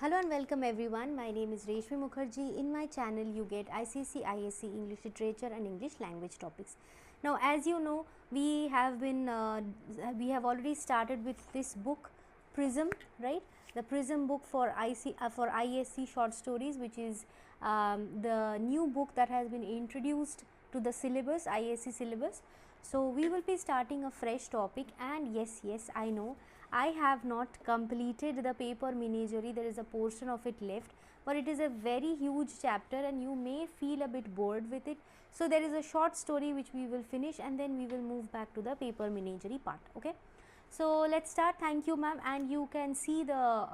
Hello and welcome everyone. My name is Reshmi Mukherjee. In my channel you get ISC English literature and English language topics. Now as you know, we have already started with this book Prism, right? The Prism book for ISC short stories, which is the new book that has been introduced to the syllabus, ISC syllabus. So we will be starting a fresh topic, and yes, I know I have not completed the paper menagerie. There is a portion of it left, but it is a very huge chapter and you may feel a bit bored with it. So there is a short story which we will finish and then we will move back to the paper menagerie part. Okay, so let's start. Thank you ma'am, and you can see the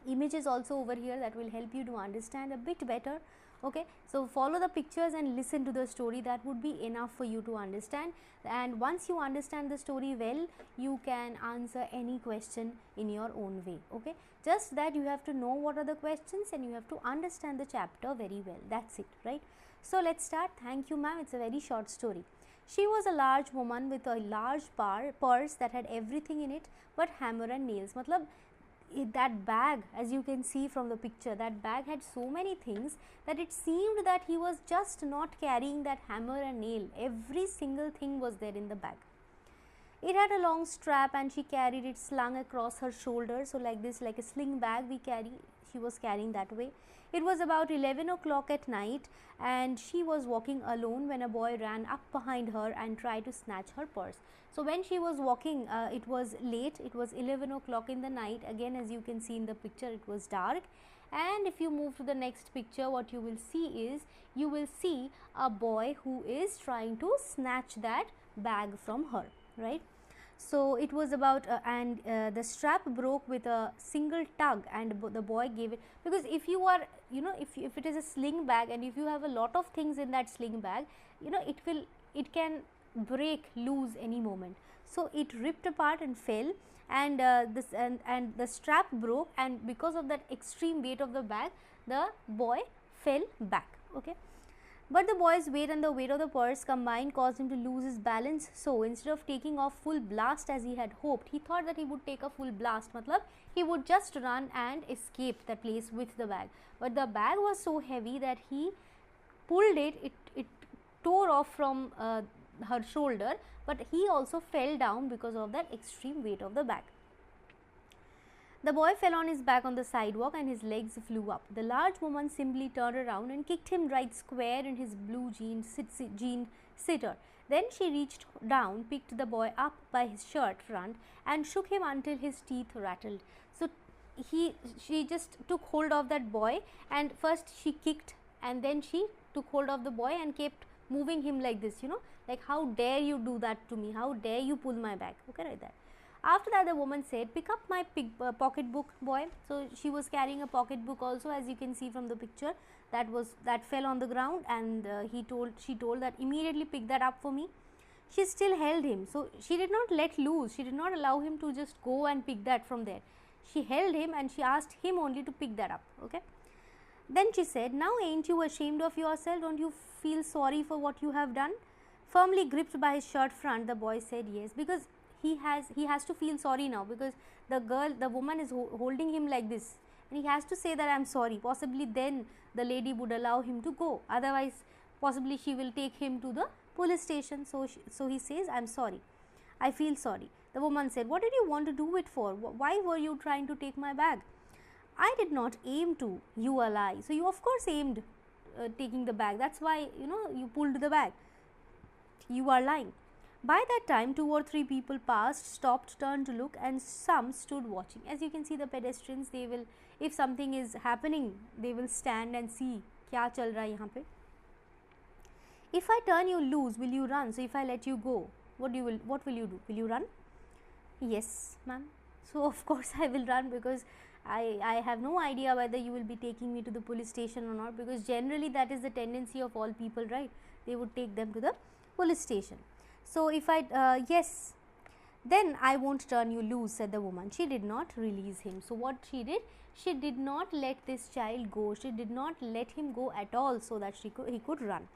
images also over here that will help you to understand a bit better. Okay, so follow the pictures and listen to the story. That would be enough for you to understand, and once you understand the story well, you can answer any question in your own way. Okay, just that you have to know what are the questions and you have to understand the chapter very well. That's it, right? So let's start. Thank you ma'am. It's a very short story. She was a large woman with a large purse that had everything in it but hammer and nails. Matlab, that bag, as you can see from the picture, that bag had so many things that it seemed that he was just not carrying that hammer and nail. Every single thing was there in the bag. It had a long strap and she carried it slung across her shoulder. So like this, like a sling bag she was carrying that way. It was about 11 o'clock at night and she was walking alone when a boy ran up behind her and tried to snatch her purse. So when she was walking, it was late, it was 11 o'clock in the night. Again, as you can see in the picture, it was dark. And if you move to the next picture, what you will see is, you will see a boy who is trying to snatch that bag from her, right? So it was about the strap broke with a single tug and the boy gave it, because if you are, if it is a sling bag and if you have a lot of things in that sling bag, it can break loose any moment. So it ripped apart and fell, and the strap broke, and because of that extreme weight of the bag, the boy fell back. Okay, but the boy's weight and the weight of the purse combined caused him to lose his balance. So instead of taking off full blast as he had hoped, he thought that he would take a full blast, matlab he would just run and escape the place with the bag. But the bag was so heavy that he pulled it tore off from her shoulder, but he also fell down because of that extreme weight of the bag. The boy fell on his back on the sidewalk and his legs flew up. The large woman simply turned around and kicked him right square in his blue jean sitter. Then she reached down, picked the boy up by his shirt front and shook him until his teeth rattled. So she just took hold of that boy, and first she kicked and then she took hold of the boy and kept moving him like this, like, how dare you do that to me, how dare you pull my bag, okay, like that. After that, the woman said, pick up my pocket book, boy. So she was carrying a pocket book also, as you can see from the picture, that fell on the ground, and she told that immediately pick that up for me. She still held him, so she did not let loose, she did not allow him to just go and pick that from there. She held him and she asked him only to pick that up. Okay, then she said, now ain't you ashamed of yourself, don't you feel sorry for what you have done? Firmly gripped by his shirt front, the boy said yes, because he has to feel sorry now, because the woman is holding him like this, and he has to say that I am sorry. Possibly then the lady would allow him to go, otherwise possibly she will take him to the police station. So he says, I am sorry, I feel sorry. The woman said, what did you want to do it for? Why were you trying to take my bag? I did not aim to, you a lie. So you of course aimed taking the bag, that's why you pulled the bag. You are lying. By that time, 2 or 3 people passed, stopped, turned to look, and some stood watching. As you can see, the pedestrians, they will, if something is happening, they will stand and see kya chal raha hai yahan pe. If I turn you loose, will you run? So if I let you go, what will you do? Will you run? Yes, ma'am. So of course I will run, because I have no idea whether you will be taking me to the police station or not, because generally that is the tendency of all people, right? They would take them to the police station. So if yes, then I won't turn you loose, said the woman. She did not release him. So what she did, she did not let this child go. She did not let him go at all, so that he could run.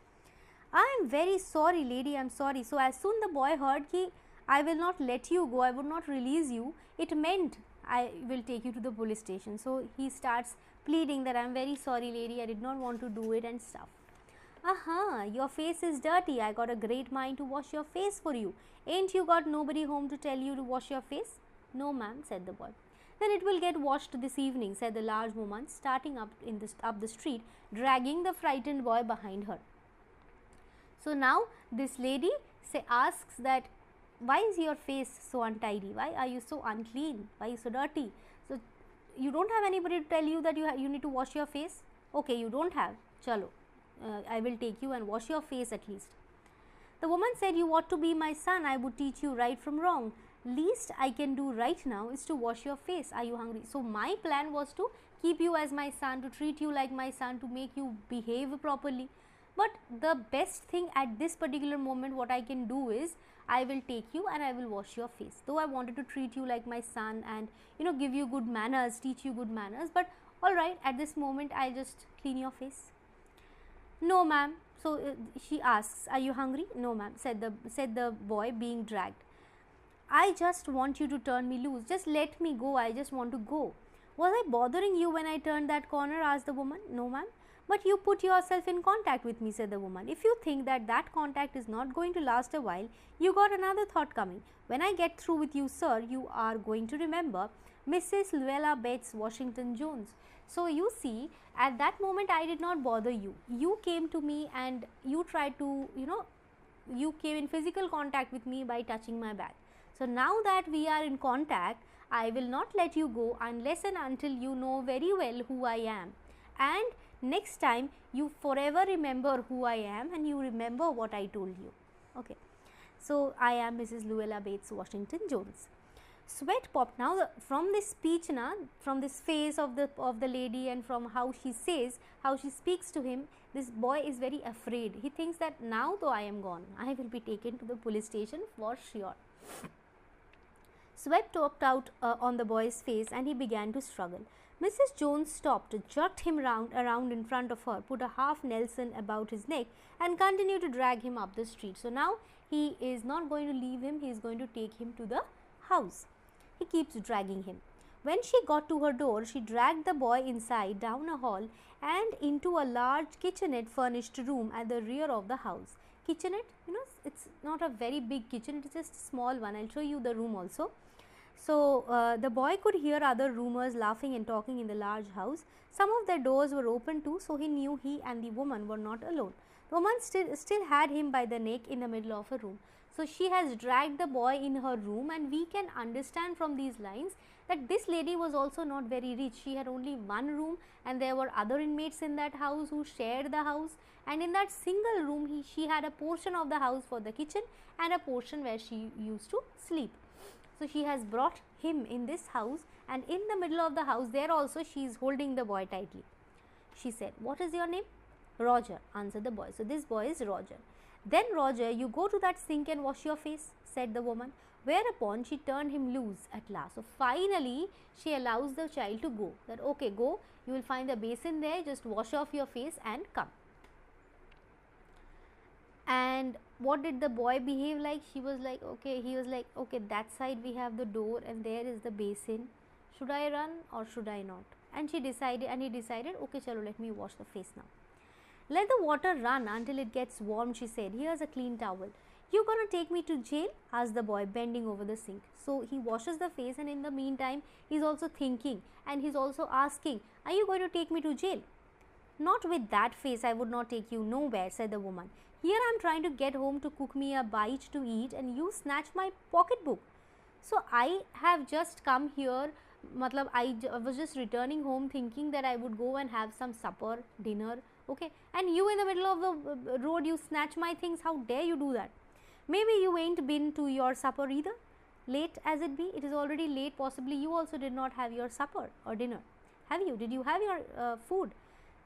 I am very sorry, lady, I am sorry. So as soon the boy heard ki I will not let you go, I would not release you, it meant I will take you to the police station. So he starts pleading that I am very sorry lady, I did not want to do it and stuff. Your face is dirty. I got a great mind to wash your face for you. Ain't you got nobody home to tell you to wash your face? No, ma'am, said the boy. Then it will get washed this evening, said the large woman, starting up the street, dragging the frightened boy behind her. So now this lady asks that, why is your face so untidy? Why are you so unclean? Why are you so dirty? So you don't have anybody to tell you that you need to wash your face? Okay, you don't have. Chalo. I will take you and wash your face at least. The woman said, you ought to be my son. I would teach you right from wrong. Least I can do right now is to wash your face. Are you hungry? So my plan was to keep you as my son, to treat you like my son, to make you behave properly. But the best thing at this particular moment what I can do is I will take you and I will wash your face. Though I wanted to treat you like my son and give you good manners, teach you good manners, but alright, at this moment I'll just clean your face. No, ma'am. So she asks, are you hungry? No, ma'am, said the boy being dragged. I just want you to turn me loose. Just let me go. I just want to go. Was I bothering you when I turned that corner? Asked the woman. No, ma'am. But you put yourself in contact with me, said the woman. If you think that contact is not going to last a while, you got another thought coming. When I get through with you, sir, you are going to remember Mrs. Luella Bates Washington Jones. So you see, at that moment I did not bother you. You came to me and you tried to, you came in physical contact with me by touching my bag. So now that we are in contact, I will not let you go unless and until you know very well who I am. And next time you forever remember who I am and you remember what I told you. Okay. So I am Mrs. Luella Bates Washington Jones. Sweat popped. Now from this speech, from this face of the lady and from how she says, how she speaks to him, this boy is very afraid. He thinks that now though I am gone, I will be taken to the police station for sure. Sweat popped out on the boy's face and he began to struggle. Mrs. Jones stopped, jerked him around in front of her, put a half Nelson about his neck and continued to drag him up the street. So now he is not going to leave him, he is going to take him to the house. He keeps dragging him. When she got to her door, she dragged the boy inside, down a hall and into a large kitchenette furnished room at the rear of the house. Kitchenette, it's not a very big kitchen, it is just a small one. I'll show you the room also. So the boy could hear other roomers laughing and talking in the large house. Some of their doors were open too, so he knew he and the woman were not alone. The woman still had him by the neck in the middle of a room. So she has dragged the boy in her room, and we can understand from these lines that this lady was also not very rich. She had only one room and there were other inmates in that house who shared the house, and in that single room she had a portion of the house for the kitchen and a portion where she used to sleep. So she has brought him in this house, and in the middle of the house there also she is holding the boy tightly. She said, what is your name? Roger, answered the boy. So this boy is Roger. Then Roger, you go to that sink and wash your face, said the woman. Whereupon she turned him loose at last. So finally she allows the child to go. That okay, go, you will find the basin there, just wash off your face and come. And what did the boy behave like? He was like, okay, that side we have the door and there is the basin. Should I run or should I not? And he decided, okay, chalo, let me wash the face now. Let the water run until it gets warm, she said. Here's a clean towel. You gonna take me to jail? Asked the boy, bending over the sink. So he washes the face, and in the meantime he's also thinking and he's also asking, are you going to take me to jail? Not with that face, I would not take you nowhere, said the woman. Here I am trying to get home to cook me a bite to eat and you snatch my pocketbook. So I have just come here, I was just returning home thinking that I would go and have some supper, dinner, okay, and you in the middle of the road you snatch my things. How dare you do that? Maybe you ain't been to your supper either. Late as it be, it is already late. Possibly you also did not have your supper or dinner. Have you? Did you have your food?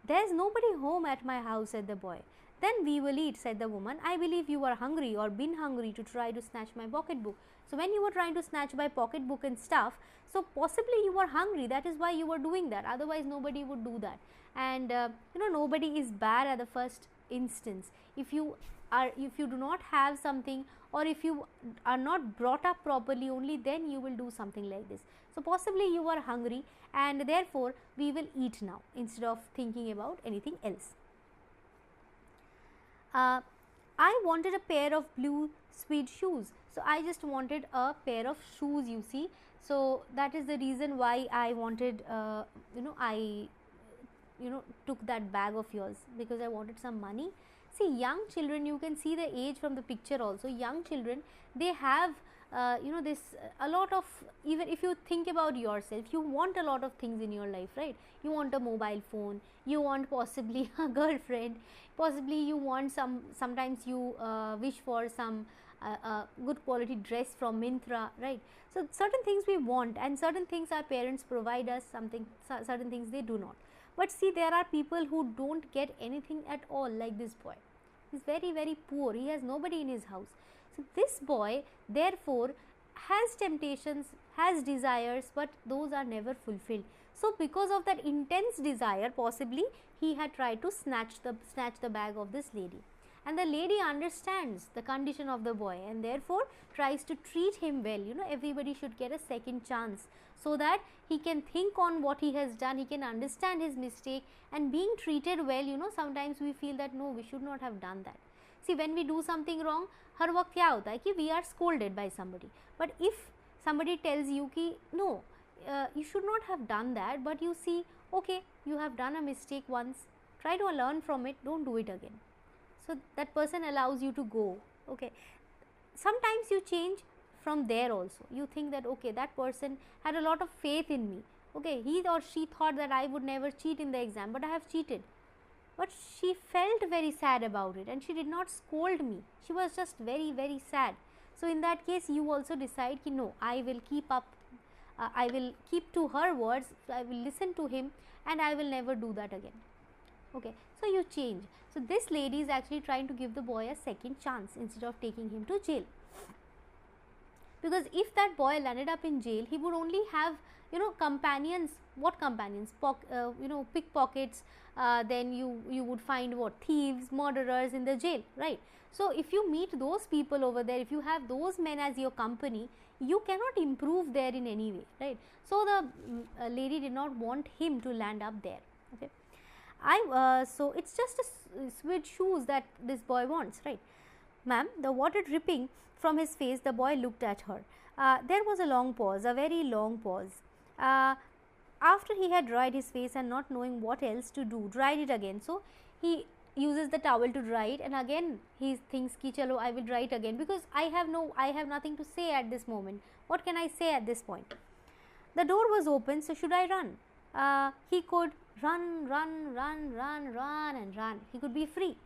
There's nobody home at my house, said the boy. Then we will eat, said the woman. I believe you were hungry or been hungry to try to snatch my pocketbook. So when you were trying to snatch my pocketbook and stuff, so possibly you were hungry, that is why you were doing that. Otherwise nobody would do that. And nobody is bad at the first instance. If you do not have something, or if you are not brought up properly, only then you will do something like this. So possibly you are hungry, and therefore we will eat now instead of thinking about anything else. I wanted a pair of blue suede shoes. So I just wanted a pair of shoes, you see. So that is the reason why I wanted, I took that bag of yours, because I wanted some money. See, young children, you can see the age from the picture also. Young children, they have this a lot of, even if you think about yourself, you want a lot of things in your life, right? You want a mobile phone, you want possibly a girlfriend, possibly you want sometimes you wish for some good quality dress from Myntra, right? So certain things we want, and certain things our parents provide us, certain things they do not. But see, there are people who don't get anything at all, like this boy. He's very, very poor. He has nobody in his house. So this boy therefore has temptations, has desires, but those are never fulfilled. So because of that intense desire, possibly he had tried to snatch the bag of this lady. And the lady understands the condition of the boy, and therefore tries to treat him well. Everybody should get a second chance, so that he can think on what he has done, he can understand his mistake, and being treated well, sometimes we feel that no, we should not have done that. See, when we do something wrong, हर वक्त क्या होता है कि we are scolded by somebody. But if somebody tells you कि no, you should not have done that, but you see, okay, you have done a mistake once, try to learn from it, don't do it again. So that person allows you to go. Okay, sometimes you change from there also. You think that okay, that person had a lot of faith in me. Okay, he or she thought that I would never cheat in the exam, but I have cheated. But she felt very sad about it, and she did not scold me. She was just very, very sad. So in that case, you also decide ki no, I will keep up, I will keep to her words, I will listen to him, and I will never do that again. Okay, so you change. So this lady is actually trying to give the boy a second chance instead of taking him to jail. Because if that boy landed up in jail, he would only have companions. What companions? Pickpockets. Then you would find what? Thieves, murderers in the jail, right? So if you meet those people over there, if you have those men as your company, you cannot improve there in any way, right? So the lady did not want him to land up there. Okay, so it's just a suede shoes that this boy wants, right? Ma'am, the water dripping from his face, the boy looked at her. There was a long pause, a very long pause. After he had dried his face and not knowing what else to do, dried it again. So he uses the towel to dry it, and again he thinks ki chalo, I will dry it again, because I have nothing to say at this moment. What can I say at this point? The door was open, so should I run? He could run, and run. He could be free.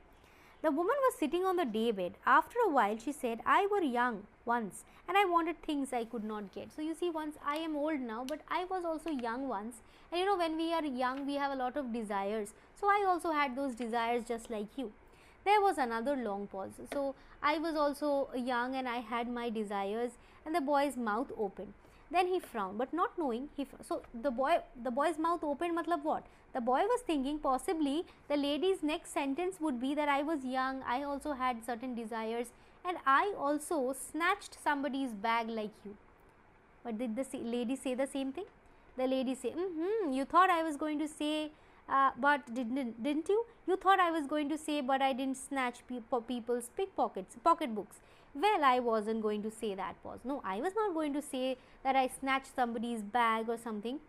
The woman was sitting on the day bed. After a while, she said, I were young once, and I wanted things I could not get. So you see, once I am old now, but I was also young once. And when we are young, we have a lot of desires. So I also had those desires just like you. There was another long pause. So I was also young and I had my desires, and the boy's mouth opened. Then he frowned, but not knowing, so the boy's mouth opened, matlab what? The boy was thinking possibly the lady's next sentence would be that I was young, I also had certain desires, and I also snatched somebody's bag like you. But did the lady say the same thing? The lady said, you thought I was going to say, but didn't you? You thought I was going to say, but I didn't snatch people's pocketbooks. Well, I wasn't going to say that. Pause. No, I was not going to say that I snatched somebody's bag or something.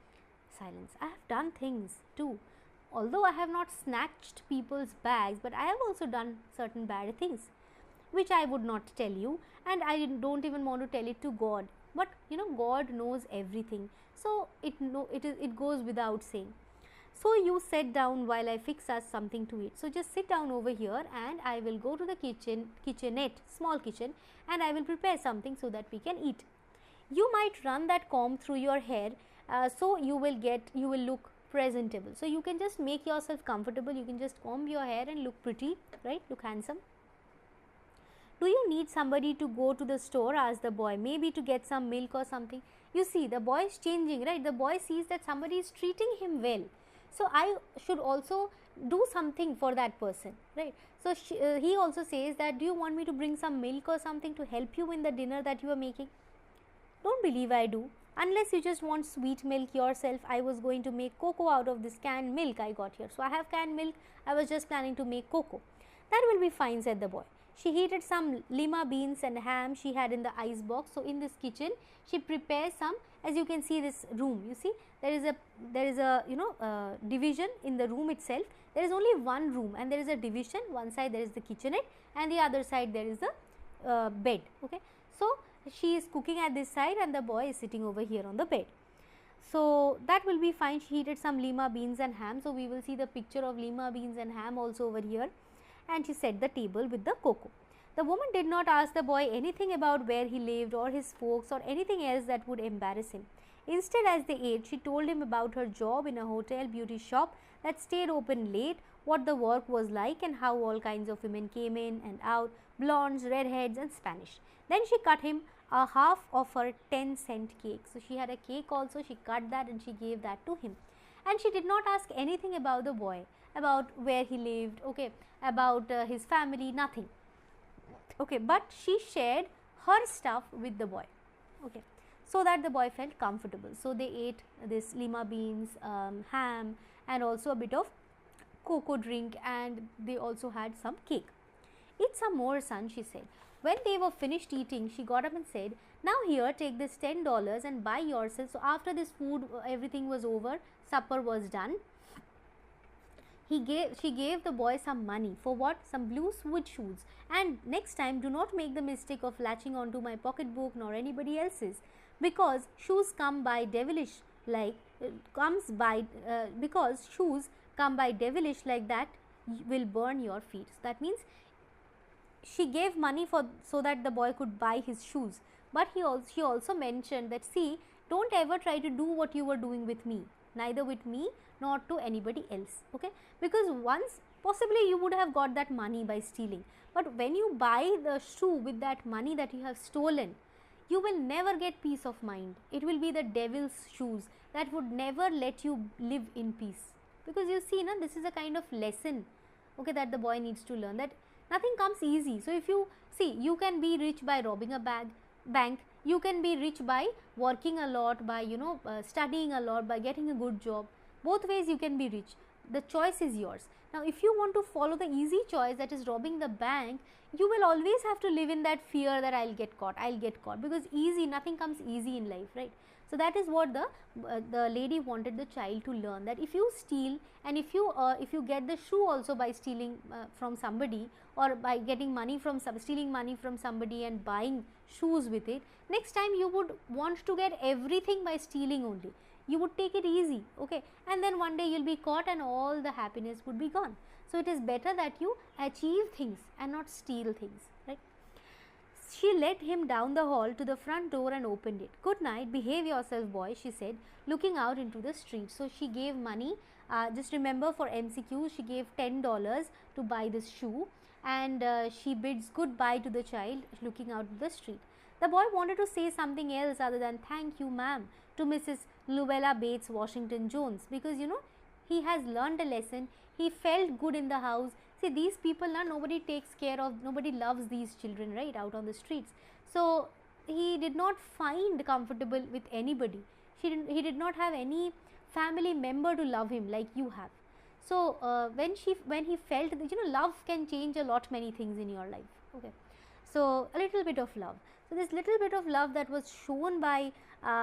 Silence. I have done things too. Although I have not snatched people's bags, but I have also done certain bad things, which I would not tell you, and I don't even want to tell it to God. But God knows everything, so it goes without saying. So you sit down while I fix us something to eat. So just sit down over here, and I will go to the kitchenette, small kitchen, and I will prepare something so that we can eat. You might run that comb through your hair, so you will look presentable. So you can just make yourself comfortable. You can just comb your hair and look pretty, right? Look handsome. Do you need somebody to go to the store? Asked the boy. Maybe to get some milk or something. You see, the boy is changing, right? The boy sees that somebody is treating him well. so I should also do something for that person, right? So he also says that, do you want me to bring some milk or something to help you in the dinner that you are making? Don't believe I do. Unless you just want sweet milk yourself, I was going to make cocoa out of this canned milk I got here. So I have canned milk, I was just planning to make cocoa. That will be fine, said the boy. She heated some lima beans and ham she had in the ice box. So in this kitchen, she prepares some, as you can see this room, you see there is a division in the room itself. There is only one room and there is a division. One side there is the kitchenette and the other side there is the bed. Okay, so she is cooking at this side and the boy is sitting over here on the bed. So that will be fine. She heated some lima beans and ham. So we will see the picture of lima beans and ham also over here. And she set the table with the cocoa. The woman did not ask the boy anything about where he lived or his folks or anything else that would embarrass him. Instead, as they ate, she told him about her job in a hotel beauty shop that stayed open late, what the work was like and how all kinds of women came in and out, blondes, redheads and Spanish. Then she cut him a half of her 10-cent cake. So she had a cake also, she cut that and she gave that to him. And she did not ask anything about the boy, about where he lived, okay, about his family, nothing. Okay, but she shared her stuff with the boy, okay, so that the boy felt comfortable. So they ate this lima beans, ham and also a bit of cocoa drink, and they also had some cake. Eat some more, son, she said. When they were finished eating, she got up and said, now here, take this $10 and buy yourself. So after this food, everything was over, supper was done. She gave the boy some money. For what? Some blue suede shoes. And next time, do not make the mistake of latching onto my pocketbook nor anybody else's, because shoes come by devilish like because shoes come by devilish like that will burn your feet. So that means she gave money so that the boy could buy his shoes. But she also mentioned that, see, don't ever try to do what you were doing with me, neither with me nor to anybody else, okay, because once possibly you would have got that money by stealing, but when you buy the shoe with that money that you have stolen, you will never get peace of mind. It will be the devil's shoes that would never let you live in peace. Because you see, na, this is a kind of lesson, okay, that the boy needs to learn, that nothing comes easy. So if you see, you can be rich by robbing a bank, you can be rich by working a lot, by studying a lot, by getting a good job. Both ways you can be rich. The choice is yours. Now if you want to follow the easy choice, that is robbing the bank, you will always have to live in that fear that I'll get caught, because nothing comes easy in life, right? So that is what the lady wanted the child to learn, that if you steal and if you get the shoe also by stealing from somebody, or by getting money from stealing money from somebody and buying shoes with it, next time you would want to get everything by stealing only. You would take it easy, okay, and then one day you'll be caught and all the happiness would be gone. So it is better that you achieve things and not steal things, right? She led him down the hall to the front door and opened it. Good night, behave yourself, boy, she said, looking out into the street. So she gave money, just remember for MCQ, she gave $10 to buy this shoe, and she bids goodbye to the child looking out to the street. The boy wanted to say something else other than thank you, ma'am, to Mrs. Luella Bates Washington Jones, because he has learned a lesson. He felt good in the house. See, these people, nobody takes care of, nobody loves these children, right, out on the streets. So he did not find comfortable with anybody. He did not have any family member to love him like you have. So when he felt that love can change a lot many things in your life, okay, so a little bit of love. So this little bit of love that was shown by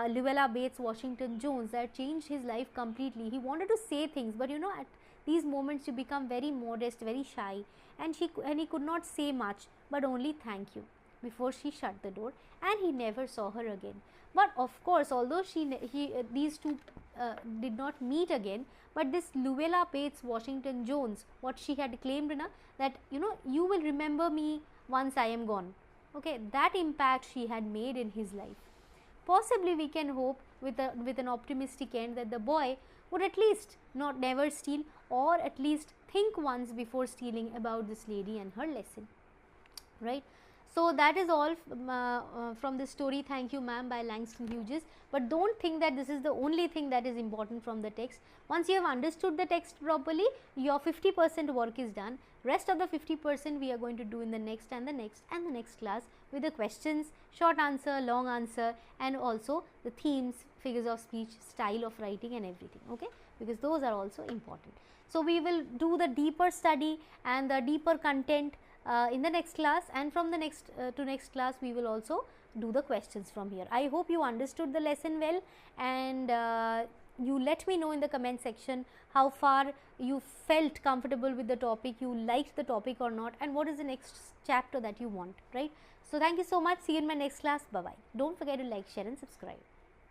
Luella Bates Washington Jones, that changed his life completely. He wanted to say things, but at these moments you become very modest, very shy, and he could not say much, but only thank you before she shut the door, and he never saw her again. But of course, although these two did not meet again, but this Luella Bates Washington Jones, what she had claimed, that you will remember me once I am gone. Okay, that impact she had made in his life. Possibly we can hope with an optimistic end that the boy would at least never steal, or at least think once before stealing about this lady and her lesson, right? So that is all from this story, Thank You Ma'am by Langston Hughes. But don't think that this is the only thing that is important from the text. Once you have understood the text properly, your 50% work is done. Rest of the 50% we are going to do in the next and the next and the next class with the questions, short answer, long answer, and also the themes, figures of speech, style of writing and everything, okay, because those are also important. So we will do the deeper study and the deeper content in the next class, and from the next to next class we will also do the questions from here. I hope you understood the lesson well, and you let me know in the comment section how far you felt comfortable with the topic, you liked the topic or not, and what is the next chapter that you want, right? So thank you so much. See you in my next class. Bye bye. Don't forget to like, share and subscribe.